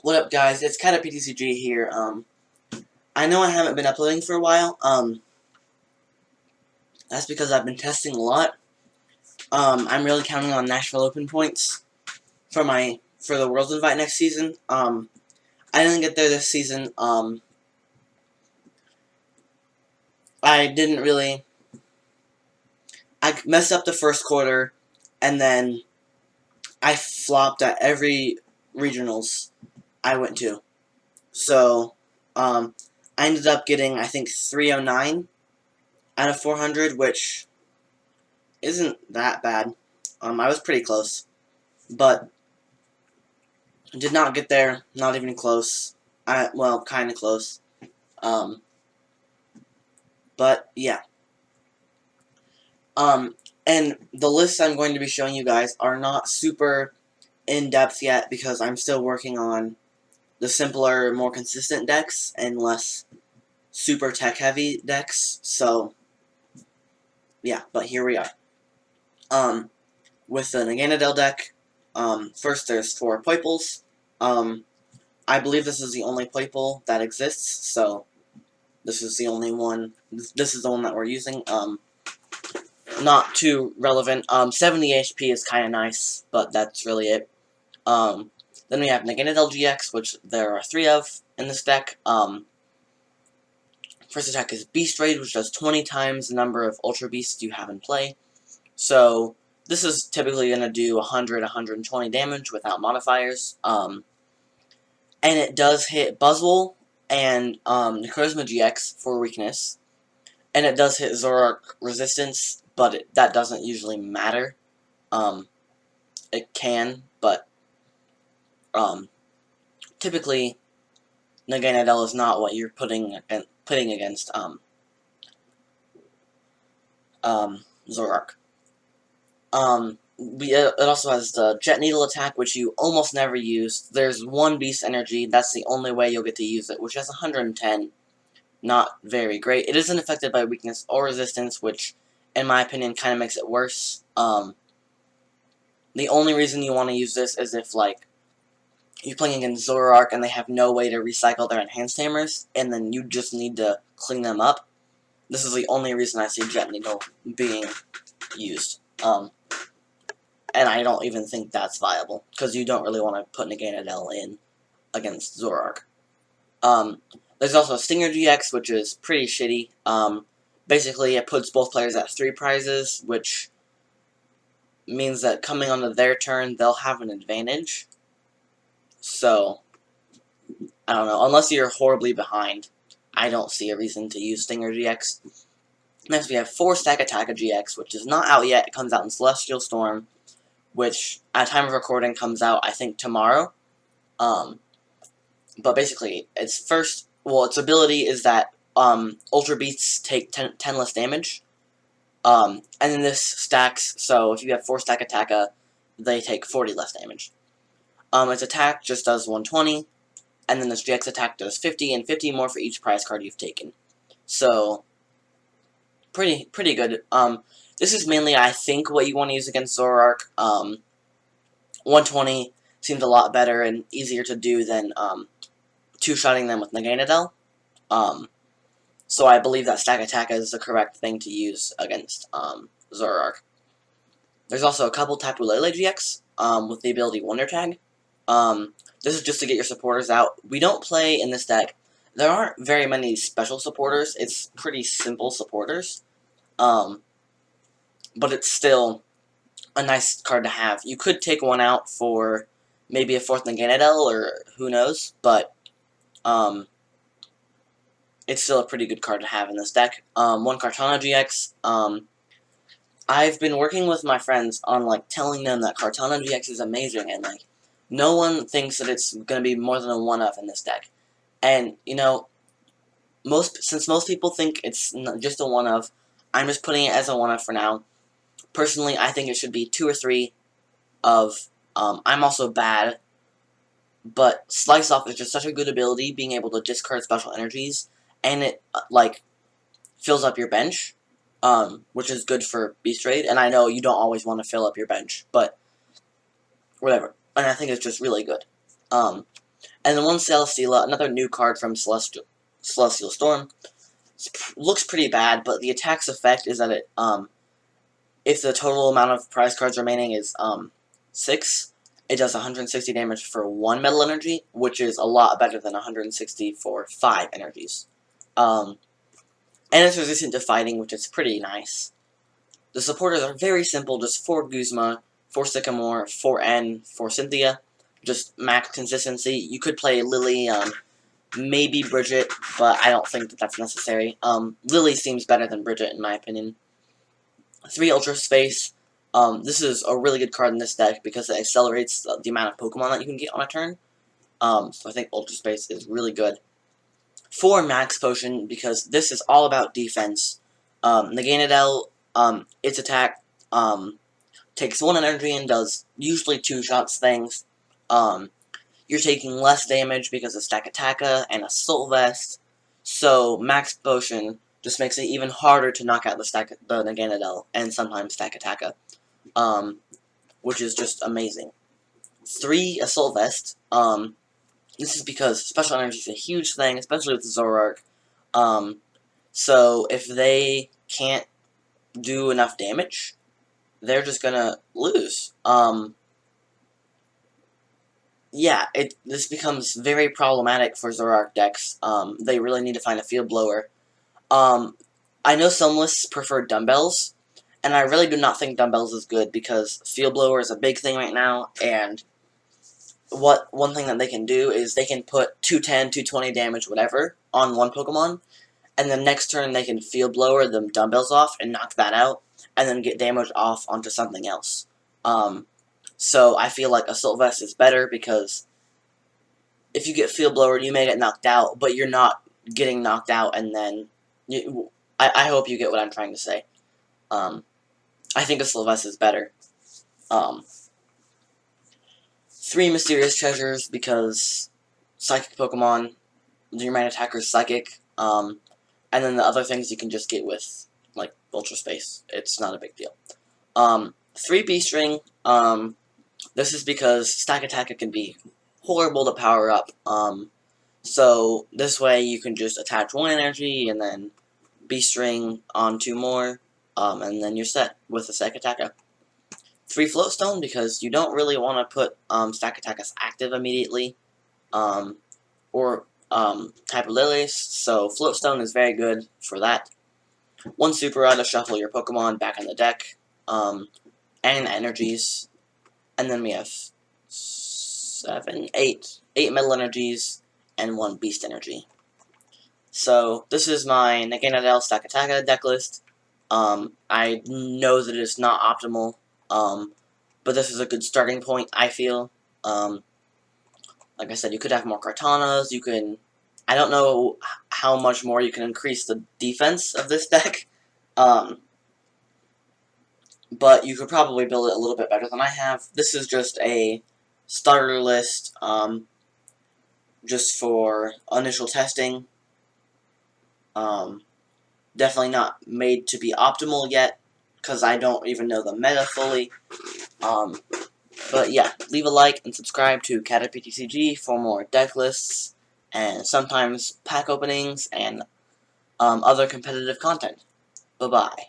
What up, guys? It's Cat PTCG here. I know I haven't been uploading for a while. That's because I've been testing a lot. I'm really counting on Nashville Open points for the World's Invite next season. I didn't get there this season. I didn't really. I messed up the first quarter, and then I flopped at every regionals I went to. So, I ended up getting, I think, 309 out of 400, which isn't that bad. I was pretty close, but did not get there. Not even close. Well, kind of close. But yeah. And the lists I'm going to be showing you guys are not super in-depth yet because I'm still working on the simpler, more consistent decks and less super tech-heavy decks. So yeah, but here we are. With the Naganadel deck, first there's 4 Poipoles. I believe this is the only Poipole that exists, so this is the only one. This is the one that we're using. Not too relevant. 70 HP is kind of nice, but that's really it. Then we have Naganadel GX, which there are 3 of in this deck. First attack is Beast Raid, which does 20 times the number of Ultra Beasts you have in play. So this is typically going to do 100, 120 damage without modifiers. And it does hit Buzzwole and Guzma GX for weakness. And it does hit Zoroark resistance, but that doesn't usually matter. It can, but typically Naganadel is not what you're putting against Zoroark. It also has the Jet Needle attack, which you almost never use. There's 1 Beast Energy, that's the only way you'll get to use it, which has 110. Not very great. It isn't affected by weakness or resistance, which, in my opinion, kind of makes it worse. The only reason you want to use this is if, like, you're playing against Zoroark and they have no way to recycle their Enhanced Hammers, and then you just need to clean them up. This is the only reason I see Jet Needle being used. And I don't even think that's viable, because you don't really want to put Naganadel in against Zoroark. There's also a Stinger GX, which is pretty shitty. Basically, it puts both players at 3 prizes, which means that coming onto their turn, they'll have an advantage. So, I don't know. Unless you're horribly behind, I don't see a reason to use Stinger GX. Next, we have 4 Stakataka GX, which is not out yet. It comes out in Celestial Storm, which, at time of recording, comes out, I think, tomorrow. But basically, its ability is that Ultra Beasts take 10 less damage. And then this stacks, so if you have 4 Stakataka, they take 40 less damage. Its attack just does 120, and then this GX attack does 50, and 50 more for each prize card you've taken. So, pretty good. This is mainly, I think, what you want to use against Zoroark. 120 seems a lot better and easier to do than two-shotting them with Naganadel. So I believe that Stakataka is the correct thing to use against Zoroark. There's also a couple Tapu Lele GX with the ability Wonder Tag. This is just to get your supporters out. We don't play in this deck. There aren't very many special supporters. It's pretty simple supporters. But it's still a nice card to have. You could take one out for maybe a 4th Naganadel, or who knows, but it's still a pretty good card to have in this deck. 1 Kartana GX. I've been working with my friends on, like, telling them that Kartana GX is amazing, and, like, no one thinks that it's going to be more than a 1-of in this deck. And, you know, since most people think it's just a 1-of, I'm just putting it as a 1-of for now. Personally, I think it should be 2 or 3 of, I'm also bad, but Slice Off is just such a good ability, being able to discard special energies, and it, like, fills up your bench, which is good for Beast Raid, and I know you don't always want to fill up your bench, but whatever. And I think it's just really good. And then one Celesteela, another new card from Celestial Storm. Looks pretty bad, but the attack's effect is that it, if the total amount of prize cards remaining is, 6, it does 160 damage for 1 metal energy, which is a lot better than 160 for 5 energies. And it's resistant to fighting, which is pretty nice. The supporters are very simple, just 4 Guzma, 4 Sycamore, 4 N, 4 Cynthia. Just max consistency. You could play Lily, maybe Bridget, but I don't think that that's necessary. Lily seems better than Bridget, in my opinion. 3 Ultra Space. This is a really good card in this deck because it accelerates the amount of Pokemon that you can get on a turn. So I think Ultra Space is really good. 4 Max Potion, because this is all about defense. Naganadel, its attack, takes 1 energy and does usually 2 shots things. You're taking less damage because of Stakataka and Assault Vest, so Max Potion just makes it even harder to knock out the Naganadel and sometimes Stakataka, which is just amazing. 3 Assault Vest, this is because Special Energy is a huge thing, especially with Zoroark, so if they can't do enough damage, they're just gonna lose. Yeah, this becomes very problematic for Zoroark decks. They really need to find a Field Blower. I know some lists prefer Dumbbells, and I really do not think Dumbbells is good because Field Blower is a big thing right now, and one thing that they can do is they can put 210, 220 damage, whatever, on one Pokemon, and then next turn they can Field Blower them Dumbbells off and knock that out, and then get damage off onto something else. So I feel like Assault Vest is better because if you get Field Blower, you may get knocked out, but you're not getting knocked out, and then I hope you get what I'm trying to say. I think Assault Vest is better. 3 Mysterious Treasures because Psychic Pokemon, your main attacker is Psychic, and then the other things you can just get with, like, Ultra Space. It's not a big deal. 3 B-String, this is because Stakataka can be horrible to power up, so this way you can just attach 1 energy and then B-String on 2 more, and then you're set with the Stakataka. 3 Floatstone, because you don't really want to put Stakataka's active immediately, or Tapu Lele, so Floatstone is very good for that. 1 Super Rod to shuffle your Pokemon back in the deck, and energies. And then we have 8 Metal Energies, and 1 Beast Energy. So, this is my Naganadel Stakataka deck list. I know that it's not optimal, but this is a good starting point, I feel. Like I said, you could have more Kartanas, you can... I don't know how much more you can increase the defense of this deck, but you could probably build it a little bit better than I have. This is just a starter list, just for initial testing. Definitely not made to be optimal yet, because I don't even know the meta fully. But yeah, leave a like and subscribe to CatapTCG for more deck lists, and sometimes pack openings, and other competitive content. Bye-bye.